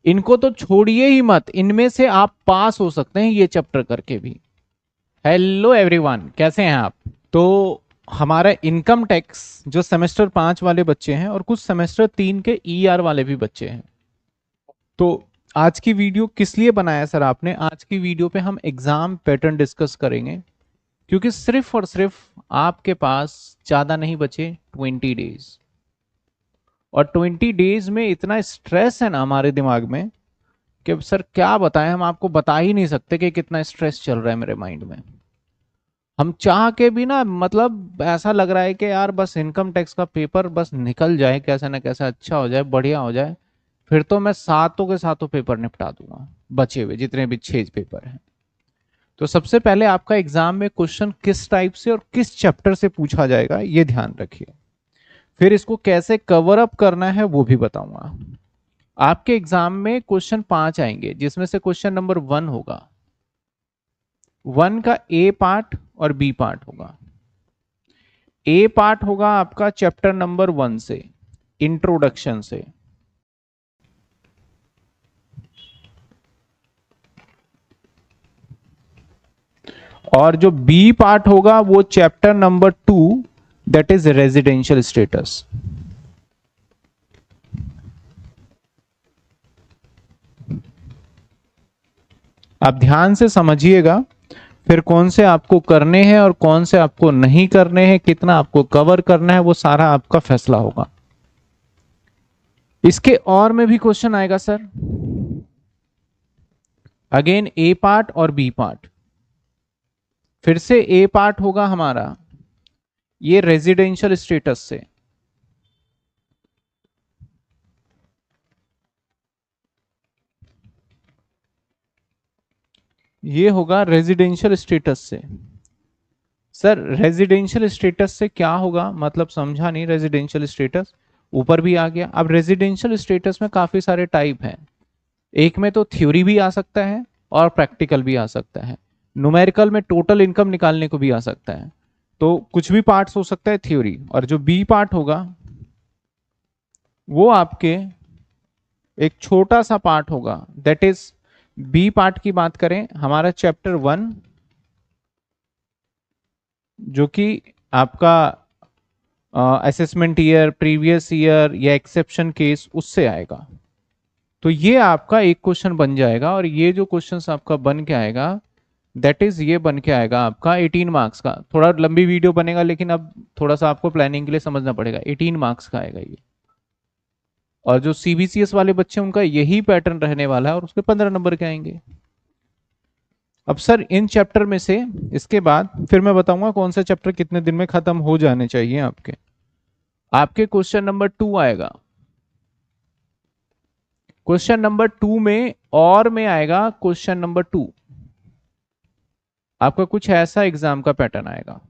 इनको तो छोड़िए ही मत, इनमें से आप पास हो सकते हैं ये चैप्टर करके भी। हेलो एवरीवन, कैसे हैं आप? तो हमारा इनकम टैक्स जो सेमेस्टर 5 वाले बच्चे हैं और कुछ सेमेस्टर 3 के ईआर वाले भी बच्चे हैं, तो आज की वीडियो किस लिए बनाया सर आपने? आज की वीडियो पे हम एग्जाम पैटर्न डिस्कस करेंगे, क्योंकि सिर्फ और सिर्फ आपके पास ज़्यादा नहीं बचे 20 डेज, और 20 डेज में इतना स्ट्रेस है ना हमारे दिमाग में कि सर क्या बताएं, हम आपको बता ही नहीं सकते कि कितना स्ट्रेस चल रहा है मेरे माइंड में। हम चाह के भी ना, मतलब ऐसा लग रहा है कि यार बस इनकम टैक्स का पेपर बस निकल जाए, कैसा ना कैसा अच्छा हो जाए, बढ़िया हो जाए, फिर तो मैं सातों के सातों पेपर निपटा दूंगा, बचे हुए जितने भी 6 पेपर हैं। तो सबसे पहले आपका एग्जाम में क्वेश्चन किस टाइप से और किस चैप्टर से पूछा जाएगा ये ध्यान रखिए, फिर इसको कैसे कवर अप करना है वो भी बताऊंगा। आपके एग्जाम में क्वेश्चन 5 आएंगे, जिसमें से क्वेश्चन नंबर 1 होगा, 1 का ए पार्ट और बी पार्ट होगा। ए पार्ट होगा आपका चैप्टर नंबर 1 से, इंट्रोडक्शन से, और जो बी पार्ट होगा वो chapter number 2, that is residential status. आप ध्यान से समझिएगा, फिर कौन से आपको करने हैं और कौन से आपको नहीं करने हैं, कितना आपको कवर करना है, वो सारा आपका फैसला होगा। इसके और में भी क्वेश्चन आएगा सर, अगेन ए पार्ट और बी पार्ट। फिर से ए पार्ट होगा हमारा ये रेजिडेंशियल स्टेटस से, ये होगा रेजिडेंशियल स्टेटस से। सर रेजिडेंशियल स्टेटस से क्या होगा, मतलब समझा नहीं। रेजिडेंशियल स्टेटस ऊपर भी आ गया। अब रेजिडेंशियल स्टेटस में काफी सारे टाइप हैं, एक में तो थ्योरी भी आ सकता है और प्रैक्टिकल भी आ सकता है। न्यूमेरिकल में टोटल इनकम निकालने को भी आ सकता है, तो कुछ भी पार्ट्स हो सकता है थ्योरी। और जो बी पार्ट होगा वो आपके एक छोटा सा पार्ट होगा, दैट इज बी पार्ट की बात करें हमारा चैप्टर 1, जो कि आपका असेसमेंट ईयर, प्रीवियस ईयर या एक्सेप्शन केस उससे आएगा। तो ये आपका एक क्वेश्चन बन जाएगा, और ये जो क्वेश्चन आपका बन के आएगा दैट इज ये बन के आएगा आपका 18 मार्क्स का। थोड़ा लंबी वीडियो बनेगा, लेकिन अब थोड़ा सा आपको प्लानिंग के लिए समझना पड़ेगा। 18 मार्क्स का आएगा ये, और जो सीबीसीएस वाले बच्चे उनका यही पैटर्न रहने वाला है, और उसके 15 नंबर के आएंगे। अब सर इन चैप्टर में से इसके बाद फिर मैं बताऊंगा कौन सा चैप्टर कितने दिन में खत्म हो जाने चाहिए आपके। आपके क्वेश्चन नंबर 2 आएगा। क्वेश्चन नंबर 2 में और में आएगा क्वेश्चन नंबर 2, आपका कुछ ऐसा एग्जाम का पैटर्न आएगा।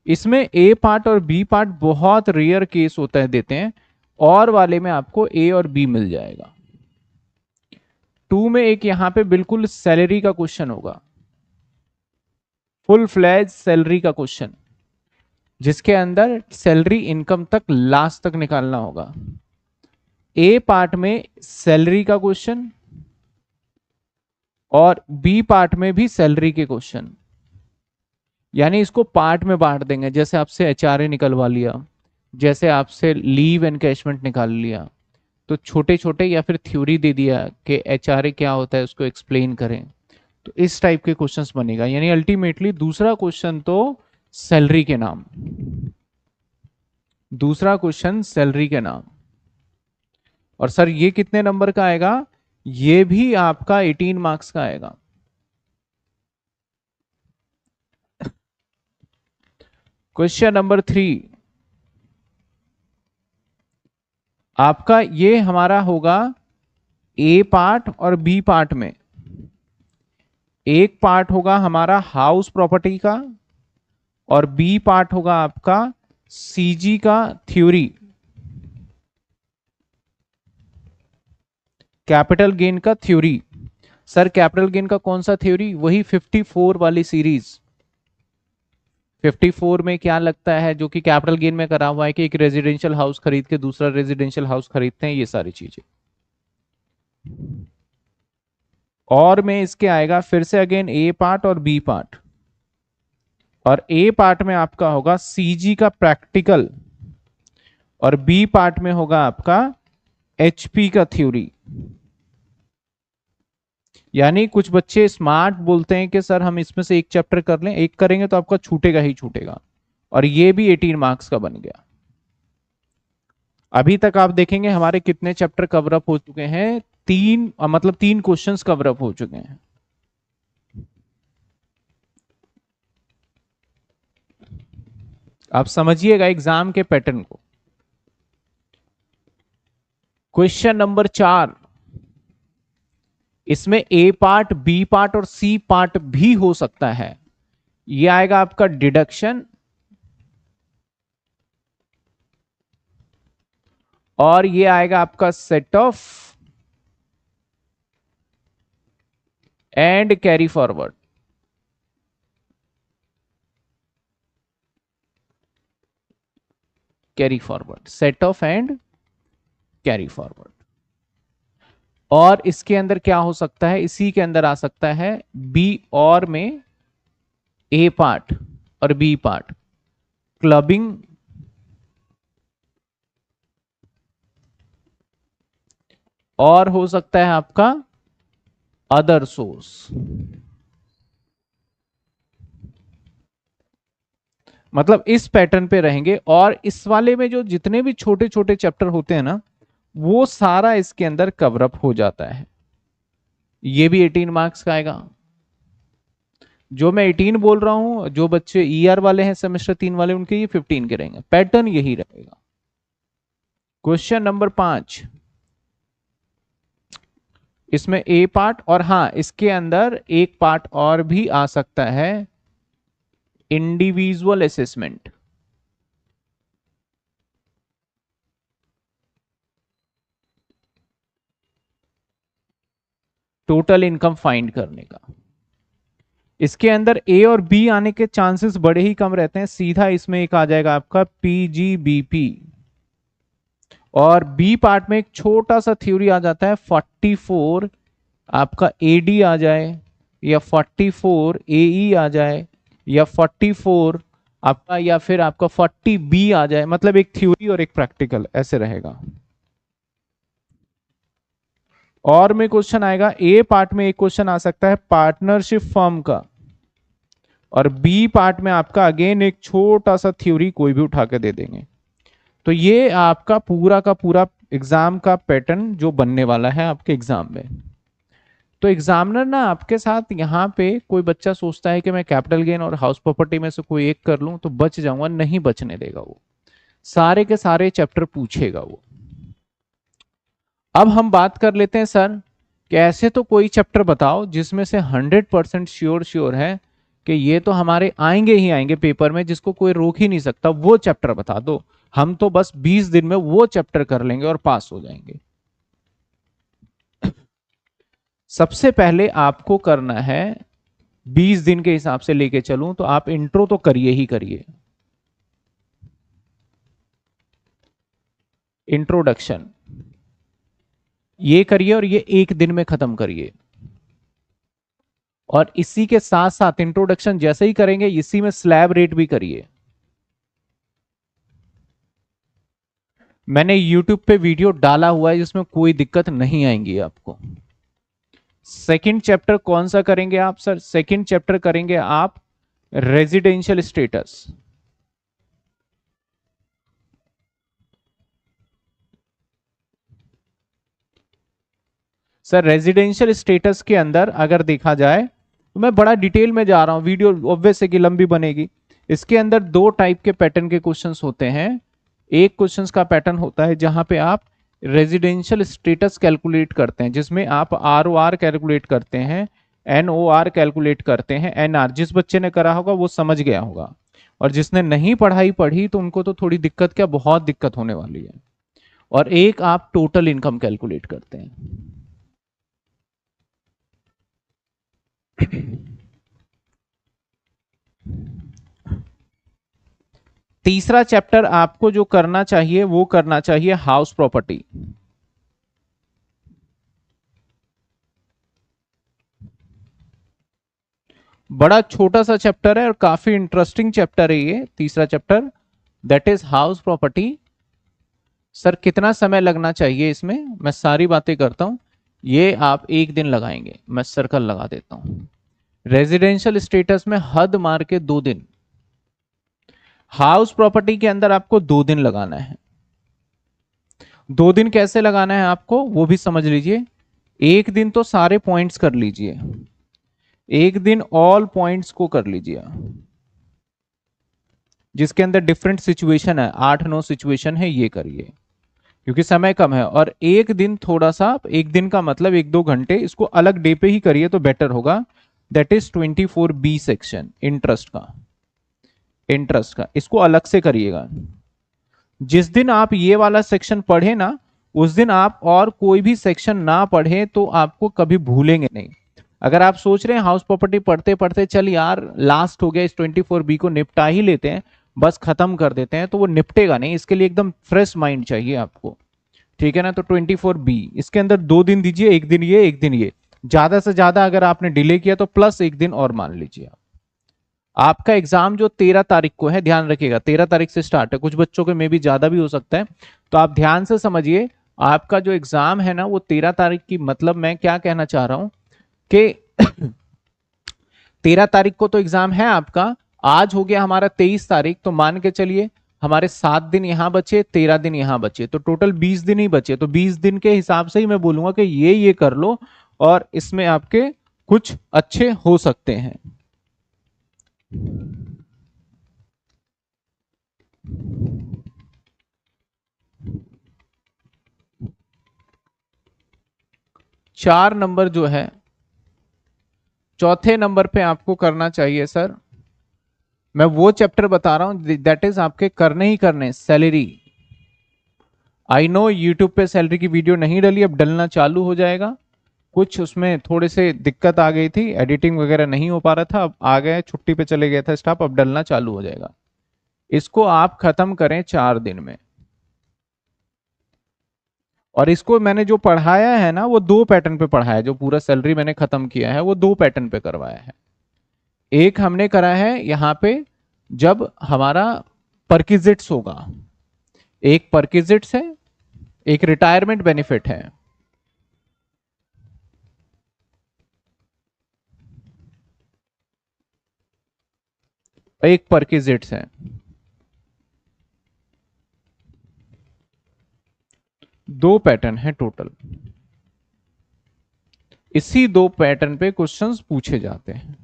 इसमें ए पार्ट और बी पार्ट बहुत रेयर केस होता है देते हैं, और वाले में आपको ए और बी मिल जाएगा। 2 में एक यहां पे बिल्कुल सैलरी का क्वेश्चन होगा, फुल फ्लैज सैलरी का क्वेश्चन, जिसके अंदर सैलरी इनकम तक लास्ट तक निकालना होगा। ए पार्ट में सैलरी का क्वेश्चन और बी पार्ट में भी सैलरी के क्वेश्चन, यानी इसको पार्ट में बांट देंगे। जैसे आपसे एचआरए निकलवा लिया, जैसे आपसे लीव एनकैशमेंट निकाल लिया, तो छोटे छोटे, या फिर थ्योरी दे दिया कि एचआरए क्या होता है उसको एक्सप्लेन करें, तो इस टाइप के क्वेश्चंस बनेगा। यानी अल्टीमेटली दूसरा क्वेश्चन तो सैलरी के नाम, दूसरा क्वेश्चन सैलरी के नाम। और सर ये कितने नंबर का आएगा? ये भी आपका 18 मार्क्स का आएगा। क्वेश्चन नंबर 3 आपका ये हमारा होगा ए पार्ट और बी पार्ट में। एक पार्ट होगा हमारा हाउस प्रॉपर्टी का, और बी पार्ट होगा आपका सीजी का थ्योरी, कैपिटल गेन का थ्योरी। सर कैपिटल गेन का कौन सा थ्योरी? वही 54 वाली सीरीज। 54 में क्या लगता है जो कि कैपिटल गेन में करा हुआ है कि एक रेजिडेंशियल हाउस खरीद के दूसरा रेजिडेंशियल हाउस खरीदते हैं, ये सारी चीजें। और में इसके आएगा फिर से अगेन ए पार्ट और बी पार्ट, और ए पार्ट में आपका होगा सीजी का प्रैक्टिकल, और बी पार्ट में होगा आपका एचपी का थ्योरी। यानी कुछ बच्चे स्मार्ट बोलते हैं कि सर हम इसमें से एक चैप्टर कर लें, एक करेंगे तो आपका छूटेगा ही छूटेगा, और ये भी 18 मार्क्स का बन गया। अभी तक आप देखेंगे हमारे कितने चैप्टर कवर अप हो चुके हैं, तीन, मतलब 3 क्वेश्चंस कवर अप हो चुके हैं। आप समझिएगा एग्जाम के पैटर्न को। क्वेश्चन नंबर 4, इसमें ए पार्ट, बी पार्ट और सी पार्ट भी हो सकता है। ये आएगा आपका डिडक्शन, और ये आएगा आपका set of and carry forward. Carry forward, set of and carry forward. और इसके अंदर क्या हो सकता है, इसी के अंदर आ सकता है बी और में ए पार्ट और बी पार्ट, क्लबिंग और हो सकता है आपका अदर सोर्स। मतलब इस पैटर्न पे रहेंगे, और इस वाले में जो जितने भी छोटे छोटे चैप्टर होते हैं ना, वो सारा इसके अंदर कवर अप हो जाता है। ये भी 18 मार्क्स का आएगा। जो मैं 18 बोल रहा हूं, जो बच्चे ईआर वाले हैं, सेमेस्टर 3 वाले, उनके ये 15 के रहेंगे। पैटर्न यही रहेगा। क्वेश्चन नंबर 5, इसमें ए पार्ट, और हाँ इसके अंदर एक पार्ट और भी आ सकता है, individual assessment. Total income find करने का। इसके अंदर ए और बी आने के चांसेस बड़े ही कम रहते हैं। सीधा इसमें एक आ जाएगा आपका पीजीबीपी, और बी पार्ट में एक छोटा सा थ्योरी आ जाता है 44 आपका एडी आ जाए, या 44 एई आ जाए, या 44 आपका, या फिर आपका 40 बी आ जाए। मतलब एक थ्योरी और एक प्रैक्टिकल ऐसे रहेगा। और में क्वेश्चन आएगा, ए पार्ट में एक क्वेश्चन आ सकता है पार्टनरशिप फर्म का, और बी पार्ट में आपका अगेन एक छोटा सा थ्योरी कोई भी उठा के दे देंगे। तो ये आपका पूरा का पूरा एग्जाम का पैटर्न जो बनने वाला है आपके एग्जाम में। तो एग्जामिनर ना आपके साथ यहाँ पे, कोई बच्चा सोचता है कि मैं कैपिटल गेन और हाउस प्रॉपर्टी में से कोई एक कर लूं तो बच जाऊंगा, नहीं बचने देगा। वो सारे के सारे चैप्टर पूछेगा वो। अब हम बात कर लेते हैं सर कि ऐसे तो कोई चैप्टर बताओ जिसमें से 100% श्योर है कि ये तो हमारे आएंगे ही आएंगे पेपर में, जिसको कोई रोक ही नहीं सकता, वो चैप्टर बता दो। हम तो बस 20 दिन में वो चैप्टर कर लेंगे और पास हो जाएंगे। सबसे पहले आपको करना है, 20 दिन के हिसाब से लेके चलूं तो आप इंट्रो तो करिए ही करिए। इंट्रोडक्शन ये करिए, और ये एक दिन में खत्म करिए। और इसी के साथ साथ इंट्रोडक्शन जैसे ही करेंगे, इसी में स्लैब रेट भी करिए। मैंने YouTube पे वीडियो डाला हुआ है जिसमें कोई दिक्कत नहीं आएंगी आपको। सेकंड चैप्टर कौन सा करेंगे आप सर? सेकंड चैप्टर करेंगे आप residential status. Sir residential status के अंदर अगर देखा जाए तो मैं बड़ा डिटेल में जा रहा हूं, वीडियो ऑब्वियस है कि लंबी बनेगी। इसके अंदर दो टाइप के पैटर्न के क्वेश्चंस होते हैं। एक क्वेश्चंस का पैटर्न होता है जहां पे आप रेजिडेंशियल स्टेटस कैलकुलेट करते हैं, जिसमें आप ROR कैलकुलेट करते हैं, NOR कैलकुलेट करते हैं, NR। जिस बच्चे ने करा होगा वो समझ गया होगा, और जिसने नहीं पढ़ाई पढ़ी तो उनको तो थोड़ी दिक्कत, क्या बहुत दिक्कत होने वाली है। और एक आप टोटल इनकम कैलकुलेट करते हैं। तीसरा चैप्टर आपको जो करना चाहिए वो करना चाहिए हाउस प्रॉपर्टी। बड़ा छोटा सा चैप्टर है और काफी इंटरेस्टिंग चैप्टर है ये, तीसरा chapter, that is house property. Sir कितना समय लगना चाहिए इसमें, मैं सारी बातें करता हूं। ये आप एक दिन लगाएंगे, मैं सर्कल लगा देता हूं। रेजिडेंशियल स्टेटस में हद मार के 2 दिन, हाउस प्रॉपर्टी के अंदर आपको 2 दिन लगाना है। 2 दिन कैसे लगाना है आपको वो भी समझ लीजिए। एक दिन तो सारे पॉइंट्स कर लीजिए, एक दिन ऑल पॉइंट्स को कर लीजिए, जिसके अंदर डिफरेंट सिचुएशन है, 8-9 सिचुएशन है, ये करिए क्योंकि समय कम है। और एक दिन थोड़ा सा, एक दिन का मतलब 1-2 घंटे, इसको अलग डे पे ही करिए तो बेटर होगा। That is 24B section, interest का, इंटरेस्ट का इसको अलग से करिएगा। जिस दिन आप ये वाला सेक्शन पढ़े ना, उस दिन आप और कोई भी सेक्शन ना पढ़े तो आपको कभी भूलेंगे नहीं। अगर आप सोच रहे हैं हाउस प्रॉपर्टी पढ़ते पढ़ते चल यार लास्ट हो गया, इस 24B को निपटा ही लेते हैं, बस खत्म कर देते हैं, तो वो निपटेगा नहीं। इसके लिए एकदम फ्रेश माइंड चाहिए आपको, ठीक है ना। तो 24B इसके अंदर 2 दिन दीजिए, एक दिन ये एक दिन ये, ज्यादा से ज्यादा अगर आपने डिले किया तो प्लस एक दिन और मान लीजिए आप। आपका एग्जाम जो 13 तारीख को है, ध्यान रखिएगा 13 तारीख से स्टार्ट है, कुछ बच्चों के में भी ज्यादा भी हो सकता है, तो आप ध्यान से समझिए। आपका जो एग्जाम है ना वो 13 तारीख की, मतलब मैं क्या कहना चाह रहा हूं कि 13 तारीख को तो एग्जाम है आपका। आज हो गया हमारा 23 तारीख, तो मान के चलिए हमारे 7 दिन यहां बचे, 13 दिन यहां बचे, तो टोटल 20 दिन ही बचे। तो 20 दिन के हिसाब से ही मैं बोलूंगा कि ये कर लो और इसमें आपके कुछ अच्छे हो सकते हैं। चार नंबर जो है, चौथे नंबर पे आपको करना चाहिए सर, मैं वो चैप्टर बता रहा हूं दैट इज आपके करने ही करने, सैलरी। आई नो यूट्यूब पे सैलरी की वीडियो नहीं डली, अब डलना चालू हो जाएगा। कुछ उसमें थोड़े से दिक्कत आ गई थी, एडिटिंग वगैरह नहीं हो पा रहा था, अब आ गए, छुट्टी पे चले गया था स्टाफ, अब डलना चालू हो जाएगा। इसको आप खत्म करें 4 दिन में। और इसको मैंने जो पढ़ाया है ना वो 2 पैटर्न पे पढ़ाया है, जो पूरा सैलरी मैंने खत्म किया है वो 2 पैटर्न पे करवाया है। एक हमने करा है यहां पे जब हमारा परकिजिट्स होगा, एक परकिजिट्स है, एक रिटायरमेंट बेनिफिट है। एक परकिजिट्स है, 2 पैटर्न है टोटल। इसी 2 पैटर्न पे क्वेश्चंस पूछे जाते हैं,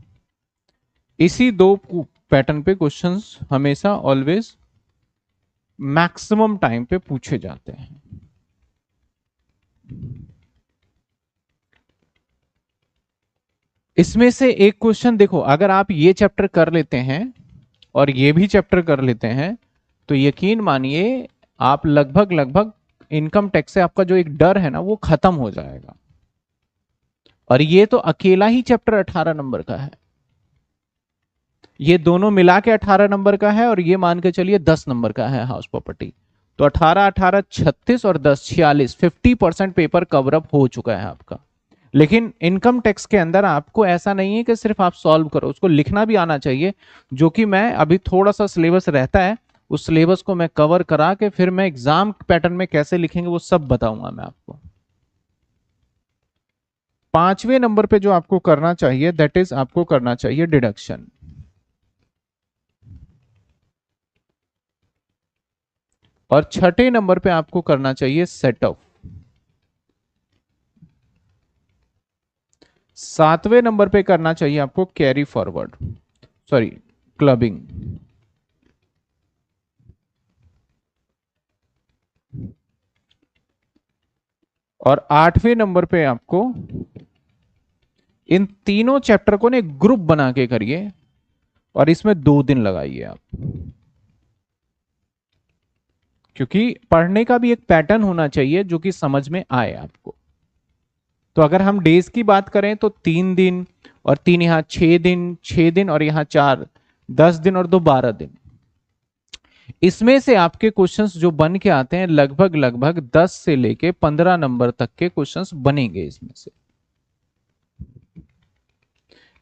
इसी 2 पैटर्न पे क्वेश्चंस हमेशा ऑलवेज मैक्सिमम टाइम पे पूछे जाते हैं। इसमें से एक क्वेश्चन देखो, अगर आप ये चैप्टर कर लेते हैं और ये भी चैप्टर कर लेते हैं तो यकीन मानिए आप लगभग लगभग इनकम टैक्स से आपका जो एक डर है ना वो खत्म हो जाएगा। और ये तो अकेला ही चैप्टर 18 नंबर का है, ये दोनों मिला के 18 नंबर का है, और ये मान के चलिए 10 नंबर का है हाउस प्रॉपर्टी। तो 18-18 36 और 10 46, 50% पेपर कवर अप हो चुका है आपका। लेकिन इनकम टैक्स के अंदर आपको ऐसा नहीं है कि सिर्फ आप सॉल्व करो, उसको लिखना भी आना चाहिए, जो कि मैं अभी थोड़ा सा सिलेबस रहता है, उस सिलेबस को मैं कवर करा के फिर मैं एग्जाम पैटर्न में कैसे लिखेंगे वो सब बताऊंगा मैं आपको। 5वें नंबर पे जो आपको करना चाहिए दैट इज आपको करना चाहिए डिडक्शन। और 6ठे नंबर पे आपको करना चाहिए सेट ऑफ। 7वें नंबर पे करना चाहिए आपको कैरी फॉरवर्ड, सॉरी क्लबिंग। और 8वें नंबर पे आपको इन तीनों चैप्टर को ने ग्रुप बना के करिए और इसमें 2 दिन लगाइए आप, क्योंकि पढ़ने का भी एक पैटर्न होना चाहिए जो कि समझ में आए आपको। तो अगर हम डेज की बात करें तो 3 दिन और 3 यहां 6 दिन, 6 दिन और यहां 4, 10 दिन और 2 12 दिन। इसमें से आपके क्वेश्चंस जो बन के आते हैं लगभग लगभग 10 से लेके 15 नंबर तक के क्वेश्चंस बनेंगे इसमें से।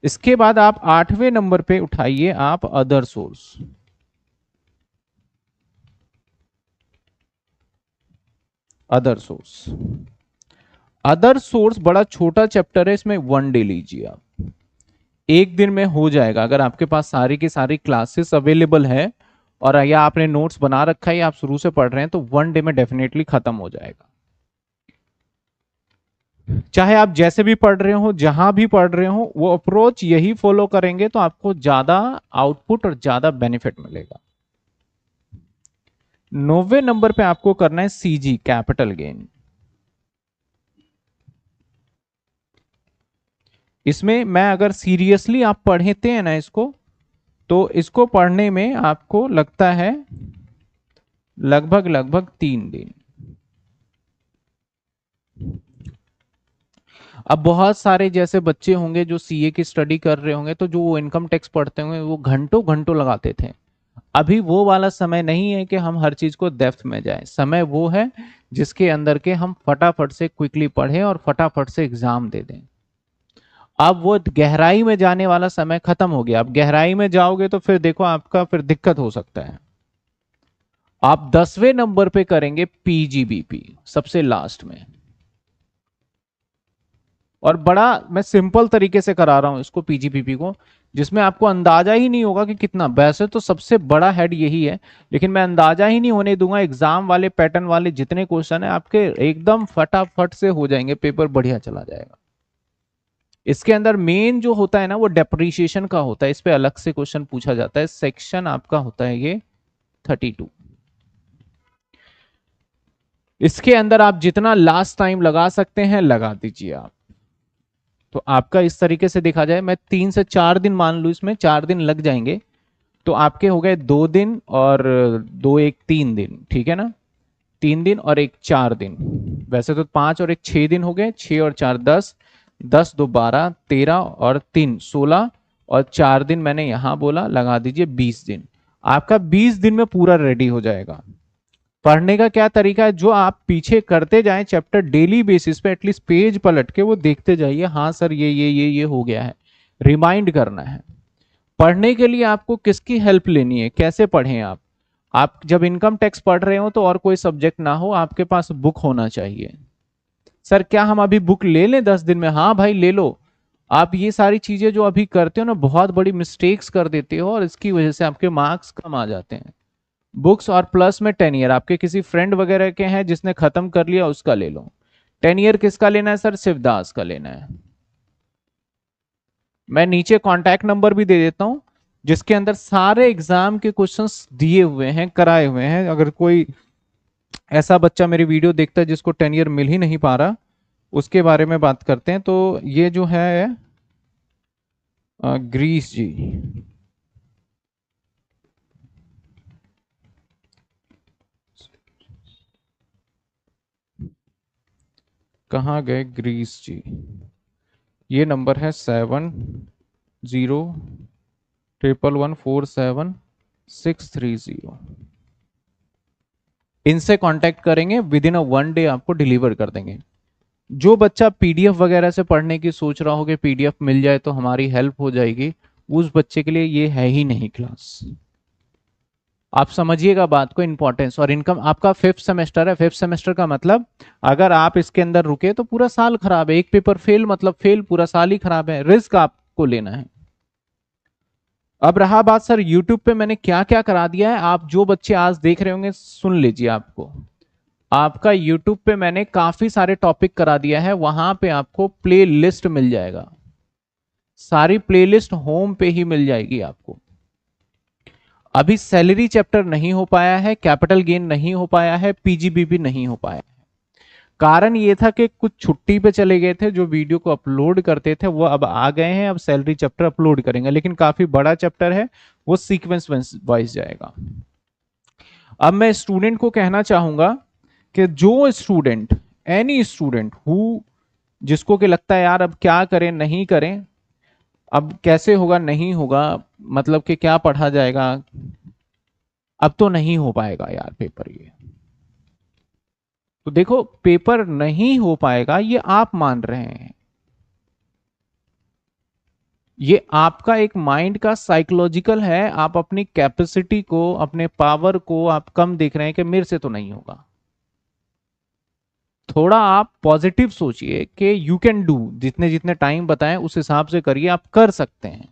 इसके बाद आप 8वें नंबर पे उठाइए आप other source. Other source, other source बड़ा छोटा चैप्टर है, इसमें 1 डे लीजिए आप, एक दिन में हो जाएगा अगर आपके पास सारी की सारी क्लासेस अवेलेबल है और या आपने नोट्स बना रखा है या आप शुरू से पढ़ रहे हैं तो 1 डे में डेफिनेटली खत्म हो जाएगा। चाहे आप जैसे भी पढ़ रहे हो, जहां भी पढ़ रहे हो, वो अप्रोच यही फॉलो करेंगे तो आपको ज्यादा आउटपुट और ज्यादा बेनिफिट मिलेगा। 9वें नंबर पे आपको करना है सीजी, कैपिटल गेन। इसमें मैं अगर सीरियसली आप पढ़ते हैं ना इसको, तो इसको पढ़ने में आपको लगता है लगभग लगभग 3 दिन। अब बहुत सारे जैसे बच्चे होंगे जो सीए की स्टडी कर रहे होंगे, तो जो वो इनकम टैक्स पढ़ते होंगे वो घंटों घंटों लगाते थे। अभी वो वाला समय नहीं है कि हम हर चीज को डेप्थ में जाएं। समय वो है जिसके अंदर के हम फटाफट से क्विकली पढ़ें और फटाफट से एग्जाम दे दें। अब वो गहराई में जाने वाला समय खत्म हो गया। अब गहराई में जाओगे तो फिर देखो आपका फिर दिक्कत हो सकता है। आप 10वें नंबर पे करेंगे पीजीबीपी, सबसे लास्ट में। और बड़ा मैं सिंपल तरीके से करा रहा हूं इसको, पीजीबीपी को, जिसमें आपको अंदाजा ही नहीं होगा कि कितना। वैसे तो सबसे बड़ा हेड यही है, लेकिन मैं अंदाजा ही नहीं होने दूंगा। एग्जाम वाले पैटर्न वाले जितने क्वेश्चन है आपके एकदम फटाफट से हो जाएंगे, पेपर बढ़िया चला जाएगा। इसके अंदर मेन जो होता है ना वो डेप्रीशिएशन का होता है, इस पे अलग से क्वेश्चन पूछा जाता है। सेक्शन आपका होता है ये 32। इसके अंदर आप जितना लास्ट टाइम लगा सकते हैं लगा दीजिए आप। तो आपका इस तरीके से देखा जाए, मैं 3 से 4 दिन मान लू, इसमें 4 दिन लग जाएंगे, तो आपके हो गए 2 दिन और 2 1 3 दिन, ठीक है ना। 3 दिन और 1 4 दिन, वैसे तो 5 और 1 6 दिन हो गए। 6 और 4 10, 10 2 12, 13 और 3 16, और 4 दिन मैंने यहां बोला, लगा दीजिए 20 दिन। आपका 20 दिन में पूरा रेडी हो जाएगा। पढ़ने का क्या तरीका है, जो आप पीछे करते जाएं चैप्टर डेली बेसिस पे, एटलीस्ट पेज पलट के वो देखते जाइए, हाँ सर ये हो गया है, रिमाइंड करना है। पढ़ने के लिए आपको किसकी हेल्प लेनी है, कैसे पढ़ें आप जब इनकम टैक्स पढ़ रहे हो तो और कोई सब्जेक्ट ना हो, आपके पास बुक होना चाहिए। सर क्या हम अभी बुक ले लें 10 दिन में? हाँ भाई ले लो। आप ये सारी चीजें जो अभी करते हो ना, बहुत बड़ी मिस्टेक्स कर देते हो और इसकी वजह से आपके मार्क्स कम आ जाते हैं। बुक्स और प्लस में 10 ईयर आपके किसी फ्रेंड वगैरह के हैं जिसने खत्म कर लिया, उसका ले लो। 10 ईयर किसका लेना है सर? शिवदास का लेना है। मैं नीचे कांटेक्ट नंबर भी दे देता हूं, जिसके अंदर सारे एग्जाम के क्वेश्चंस दिए हुए हैं, कराए हुए हैं। अगर कोई ऐसा बच्चा मेरी वीडियो देखता है जिसको 10 ईयर मिल ही नहीं पा रहा, उसके बारे में बात करते हैं। तो ये जो है ग्रीस जी, कहाँ गए ग्रीस जी? ये नंबर है 7011147630। इनसे कांटेक्ट करेंगे, विद इन 1 डे आपको डिलीवर कर देंगे। जो बच्चा पीडीएफ वगैरह से पढ़ने की सोच रहा हो कि पीडीएफ मिल जाए तो हमारी हेल्प हो जाएगी, उस बच्चे के लिए ये है ही नहीं क्लास। आप समझिएगा बात को, इंपॉर्टेंस। और इनकम आपका 5th सेमेस्टर है। 5th सेमेस्टर का मतलब अगर आप इसके अंदर रुके तो पूरा साल खराब है। एक पेपर फेल मतलब फेल, पूरा साल ही खराब है। रिस्क आपको लेना है। अब रहा बात सर यूट्यूब पे मैंने क्या क्या करा दिया है, आप जो बच्चे आज देख रहे होंगे सुन लीजिए। आपको आपका यूट्यूब पे मैंने काफी सारे टॉपिक करा दिया है, वहां पे आपको प्ले लिस्ट मिल जाएगा। सारी प्लेलिस्ट होम पे ही मिल जाएगी आपको। अभी सैलरी चैप्टर नहीं हो पाया है, कैपिटल गेन नहीं हो पाया है, पीजीबीपी नहीं हो पाया है। कारण ये था कि कुछ छुट्टी पे चले गए थे, जो वीडियो को अपलोड करते थे वो अब आ गए हैं। अब सैलरी चैप्टर अपलोड करेंगे, लेकिन काफी बड़ा चैप्टर है, वो सीक्वेंस वाइज जाएगा। अब मैं स्टूडेंट को कहना चाहूंगा कि जो स्टूडेंट, एनी स्टूडेंट हु, जिसको कि लगता है यार अब क्या करें नहीं करें, अब कैसे होगा नहीं होगा, मतलब कि क्या पढ़ा जाएगा, अब तो नहीं हो पाएगा यार पेपर ये। तो देखो पेपर नहीं हो पाएगा ये आप मान रहे हैं, ये आपका एक माइंड का साइकोलॉजिकल है, आप अपनी कैपेसिटी को, अपने पावर को आप कम देख रहे हैं कि मेरे से तो नहीं होगा। थोड़ा आप पॉजिटिव सोचिए कि यू कैन डू, जितने जितने टाइम बताएं उस हिसाब से करिए, आप कर सकते हैं।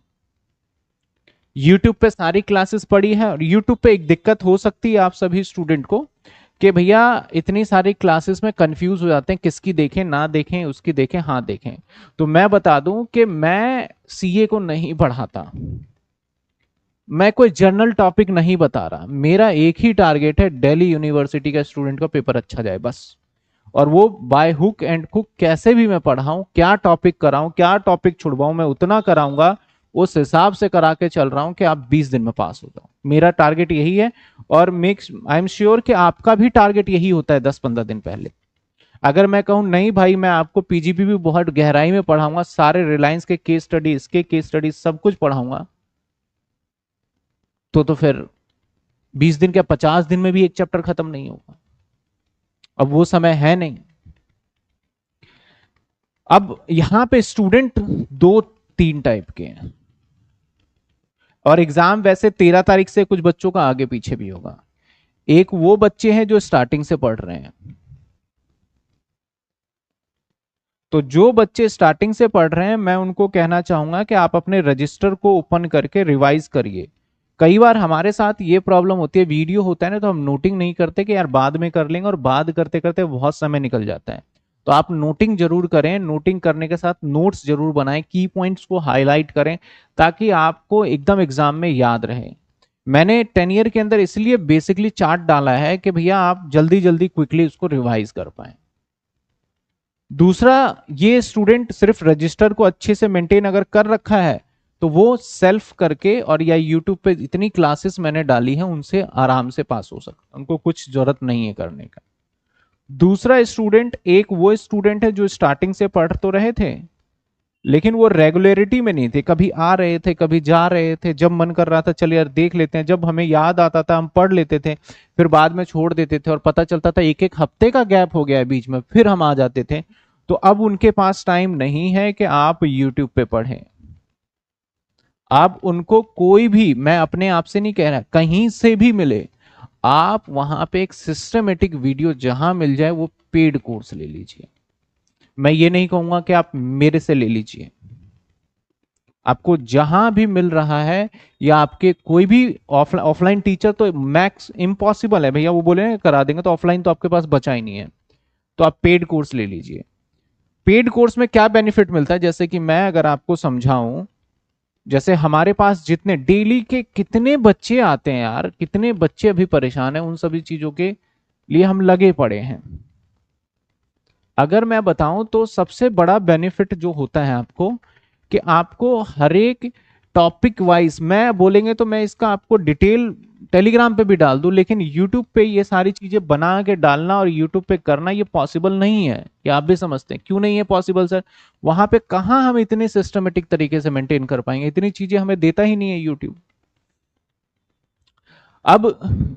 यूट्यूब पे सारी क्लासेस पड़ी है, और यूट्यूब पे एक दिक्कत हो सकती है आप सभी स्टूडेंट को कि भैया इतनी सारी क्लासेस में कंफ्यूज हो जाते हैं, किसकी देखें ना देखें, उसकी देखें हाँ देखें। तो मैं बता दूं कि मैं सीए को नहीं पढ़ाता, मैं कोई जनरल टॉपिक नहीं बता रहा, मेरा एक ही टारगेट है, दिल्ली यूनिवर्सिटी का स्टूडेंट का पेपर अच्छा जाए बस। और वो बाय हुक एंड कुक कैसे भी मैं पढ़ाऊं, क्या टॉपिक कराऊं, क्या टॉपिक छुड़वाऊं, मैं उतना कराऊंगा, उस हिसाब से करा के चल रहा हूं कि आप 20 दिन में पास हो जाओ। मेरा टारगेट यही है। और मेक्स आई एम श्योर कि आपका भी टारगेट यही होता है 10-15 दिन पहले। अगर मैं कहूं नहीं भाई मैं आपको पीजीपी भी बहुत गहराई में पढ़ाऊंगा, सारे रिलायंस के केस स्टडी, इसके केस स्टडी सब कुछ पढ़ाऊंगा, तो फिर 20 दिन क्या 50 दिन में भी एक चैप्टर खत्म नहीं होगा। अब वो समय है नहीं। अब यहां पे स्टूडेंट दो तीन टाइप के हैं, और एग्जाम वैसे 13 तारीख से कुछ बच्चों का आगे पीछे भी होगा। एक वो बच्चे हैं जो स्टार्टिंग से पढ़ रहे हैं। तो जो बच्चे स्टार्टिंग से पढ़ रहे हैं, मैं उनको कहना चाहूंगा कि आप अपने रजिस्टर को ओपन करके रिवाइज करिए। कई बार हमारे साथ ये प्रॉब्लम होती है, वीडियो होता है ना तो हम नोटिंग नहीं करते कि यार बाद में कर लेंगे, और बाद करते करते बहुत समय निकल जाता है। तो आप नोटिंग जरूर करें, नोटिंग करने के साथ नोट्स जरूर बनाएं, की पॉइंट्स को हाईलाइट करें, ताकि आपको एकदम एग्जाम में याद रहे। मैंने 10 ईयर के अंदर इसलिए बेसिकली चार्ट डाला है कि भैया आप जल्दी जल्दी क्विकली उसको रिवाइज कर पाए। दूसरा, ये स्टूडेंट सिर्फ रजिस्टर को अच्छे से मेंटेन अगर कर रखा है तो वो सेल्फ करके, और या यूट्यूब पे इतनी क्लासेस मैंने डाली हैं उनसे आराम से पास हो सकता, उनको कुछ जरूरत नहीं है करने का। दूसरा स्टूडेंट, एक वो स्टूडेंट है जो स्टार्टिंग से पढ़ तो रहे थे लेकिन वो रेगुलरिटी में नहीं थे, कभी आ रहे थे कभी जा रहे थे, जब मन कर रहा था चल यार देख लेते हैं, जब हमें याद आता था हम पढ़ लेते थे, फिर बाद में छोड़ देते थे, और पता चलता था एक एक हफ्ते का गैप हो गया है बीच में, फिर हम आ जाते थे। तो अब उनके पास टाइम नहीं है कि आप यूट्यूब पे पढ़ें। आप उनको कोई भी, मैं अपने आप से नहीं कह रहा, कहीं से भी मिले, आप वहां पे एक सिस्टमेटिक वीडियो जहां मिल जाए वो पेड कोर्स ले लीजिए। मैं ये नहीं कहूंगा कि आप मेरे से ले लीजिए, आपको जहां भी मिल रहा है, या आपके कोई भी ऑफलाइन टीचर तो मैक्स इम्पॉसिबल है भैया, वो बोले करा देंगे, तो ऑफलाइन तो आपके पास बचा ही नहीं है, तो आप पेड कोर्स ले लीजिए। पेड कोर्स में क्या बेनिफिट मिलता है, जैसे कि मैं अगर आपको समझाऊं, जैसे हमारे पास जितने डेली के कितने बच्चे आते हैं यार, कितने बच्चे अभी परेशान हैं, उन सभी चीजों के लिए हम लगे पड़े हैं। अगर मैं बताऊं तो सबसे बड़ा बेनिफिट जो होता है आपको, कि आपको हर एक टॉपिक वाइज, मैं बोलेंगे तो मैं इसका आपको डिटेल टेलीग्राम पे भी डाल दूं, लेकिन यूट्यूब पे ये सारी चीजें बना के डालना और यूट्यूब पे करना ये पॉसिबल नहीं है। कि आप भी समझते हैं क्यों नहीं है पॉसिबल सर, वहां पे कहाँ हम इतने सिस्टमेटिक तरीके से मेंटेन कर पाएंगे, इतनी चीजें हमें देता ही नहीं है यूट्यूब। अब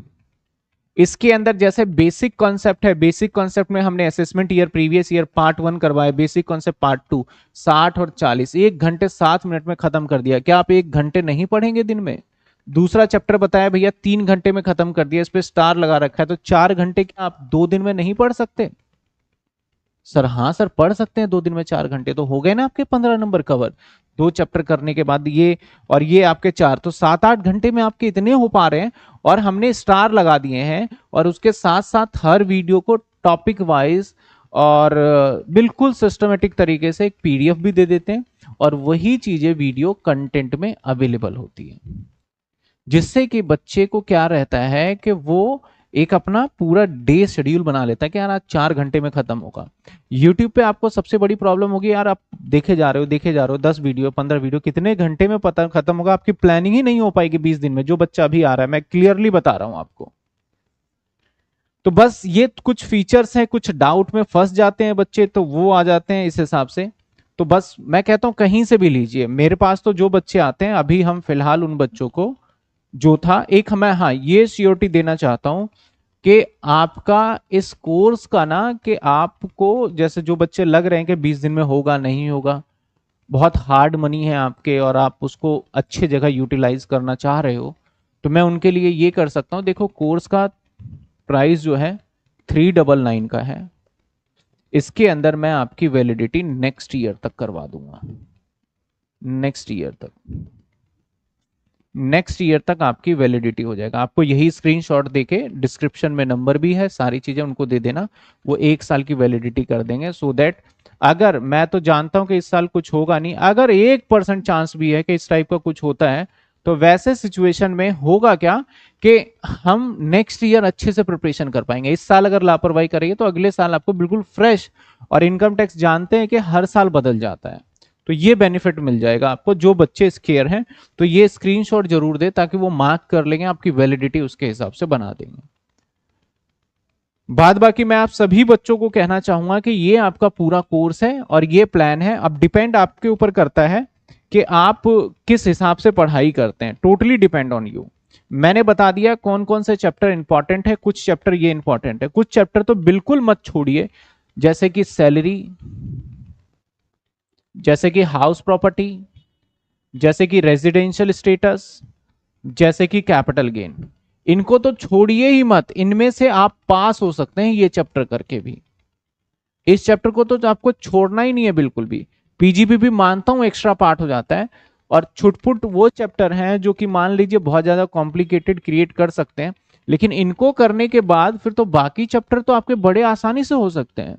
इसके अंदर जैसे बेसिक कॉन्सेप्ट है, बेसिक कॉन्सेप्ट में हमने assessment year previous year part 1 करवाया, बेसिक कॉन्सेप्ट पार्ट 2, 60 और 40, 1 घंटे 7 मिनट में खत्म कर दिया। क्या आप 1 घंटे नहीं पढ़ेंगे दिन में? दूसरा चैप्टर बताया भैया 3 घंटे में खत्म कर दिया, इस पे स्टार लगा रखा है, तो 4 घंटे क्या आप 2 दिन में नहीं पढ़ सकते? सर हाँ सर पढ़ सकते हैं 2 दिन में 4 घंटे, तो हो गए ना आपके 15 नंबर कवर। 2 चैप्टर करने के बाद ये, और ये आपके 4, तो 7-8 घंटे में आपके इतने हो पा रहे हैं। और हमने स्टार लगा दिए हैं, और उसके साथ साथ हर वीडियो को टॉपिक वाइज और बिल्कुल सिस्टमेटिक तरीके से एक पीडीएफ भी दे देते हैं, और वही चीजें वीडियो कंटेंट में अवेलेबल होती है, जिससे कि बच्चे को क्या रहता है कि वो एक अपना पूरा डे शेड्यूल बना लेता है कि यार आज 4 घंटे में खत्म होगा। यूट्यूब पे आपको सबसे बड़ी प्रॉब्लम होगी यार, आप देखे जा रहे हो देखे जा रहे हो, 10 वीडियो 15 वीडियो, कितने घंटे में पता खत्म होगा, आपकी प्लानिंग ही नहीं हो पाएगी 20 दिन में। जो बच्चा अभी आ रहा है, मैं क्लियरली बता रहा हूं आपको। तो बस ये कुछ फीचर्स हैं, कुछ डाउट में फंस जाते हैं बच्चे, तो वो आ जाते हैं इस हिसाब से। तो बस मैं कहता हूं कहीं से भी लीजिए, मेरे पास तो जो बच्चे आते हैं अभी हम फिलहाल उन बच्चों को जो था, एक मैं हाँ ये श्योरिटी देना चाहता हूं कि आपका इस कोर्स का ना, कि आपको जैसे जो बच्चे लग रहे हैं कि 20 दिन में होगा नहीं होगा, बहुत हार्ड मनी है आपके और आप उसको अच्छे जगह यूटिलाइज करना चाह रहे हो, तो मैं उनके लिए ये कर सकता हूँ। देखो कोर्स का प्राइस जो है 399 का है, इसके अंदर मैं आपकी वैलिडिटी नेक्स्ट ईयर तक करवा दूंगा। नेक्स्ट ईयर तक, नेक्स्ट ईयर तक आपकी वैलिडिटी हो जाएगा। आपको यही स्क्रीनशॉट देके, डिस्क्रिप्शन में नंबर भी है, सारी चीजें उनको दे देना, वो 1 साल की वैलिडिटी कर देंगे। सो दैट अगर, मैं तो जानता हूं कि इस साल कुछ होगा नहीं, अगर 1% चांस भी है कि इस टाइप का कुछ होता है, तो वैसे सिचुएशन में होगा क्या कि हम नेक्स्ट ईयर अच्छे से प्रिपरेशन कर पाएंगे। इस साल अगर लापरवाही करेंगे तो अगले साल आपको बिल्कुल फ्रेश, और इनकम टैक्स जानते हैं कि हर साल बदल जाता है, तो ये बेनिफिट मिल जाएगा आपको। जो बच्चे स्केयर हैं तो ये स्क्रीनशॉट जरूर दे, ताकि वो मार्क कर लेंगे, आपकी वैलिडिटी उसके हिसाब से बना देंगे। बाद बाकी मैं आप सभी बच्चों को कहना चाहूंगा कि ये आपका पूरा कोर्स है और ये प्लान है। अब डिपेंड आपके ऊपर करता है कि आप किस हिसाब से पढ़ाई करते हैं, टोटली डिपेंड ऑन यू। मैंने बता दिया कौन कौन से चैप्टर इंपॉर्टेंट है, कुछ चैप्टर ये इंपॉर्टेंट है, कुछ चैप्टर तो बिल्कुल मत छोड़िए, जैसे कि सैलरी, जैसे कि हाउस प्रॉपर्टी, जैसे कि रेजिडेंशियल स्टेटस, जैसे कि कैपिटल गेन। इनको तो छोड़िए ही मत, इनमें से आप पास हो सकते हैं ये चैप्टर करके भी। इस चैप्टर को तो आपको छोड़ना ही नहीं है बिल्कुल भी। पीजीपी भी मानता हूं एक्स्ट्रा पार्ट हो जाता है, और छुटपुट वो चैप्टर हैं जो कि मान लीजिए बहुत ज्यादा कॉम्प्लिकेटेड क्रिएट कर सकते हैं, लेकिन इनको करने के बाद फिर तो बाकी चैप्टर तो आपके बड़े आसानी से हो सकते हैं।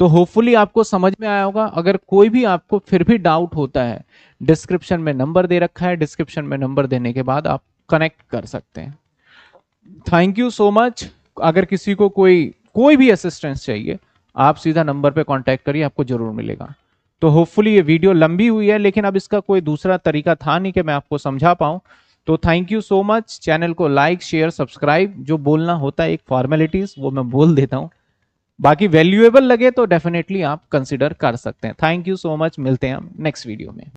तो होपफुली आपको समझ में आया होगा। अगर कोई भी आपको फिर भी डाउट होता है, डिस्क्रिप्शन में नंबर दे रखा है, डिस्क्रिप्शन में नंबर देने के बाद आप कनेक्ट कर सकते हैं। Thank you so much. अगर किसी को कोई भी असिस्टेंस चाहिए, आप सीधा नंबर पे कांटेक्ट करिए, आपको जरूर मिलेगा। तो होपफुली ये वीडियो लंबी हुई है, लेकिन अब इसका कोई दूसरा तरीका था नहीं कि मैं आपको समझा पाऊं। तो thank you so much. Channel को लाइक, शेयर, सब्सक्राइब, जो बोलना होता है एक फॉर्मेलिटीज, वो मैं बोल देता हूं। बाकी वैल्यूएबल लगे तो डेफिनेटली आप कंसिडर कर सकते हैं। थैंक यू सो मच, मिलते हैं हम नेक्स्ट वीडियो में।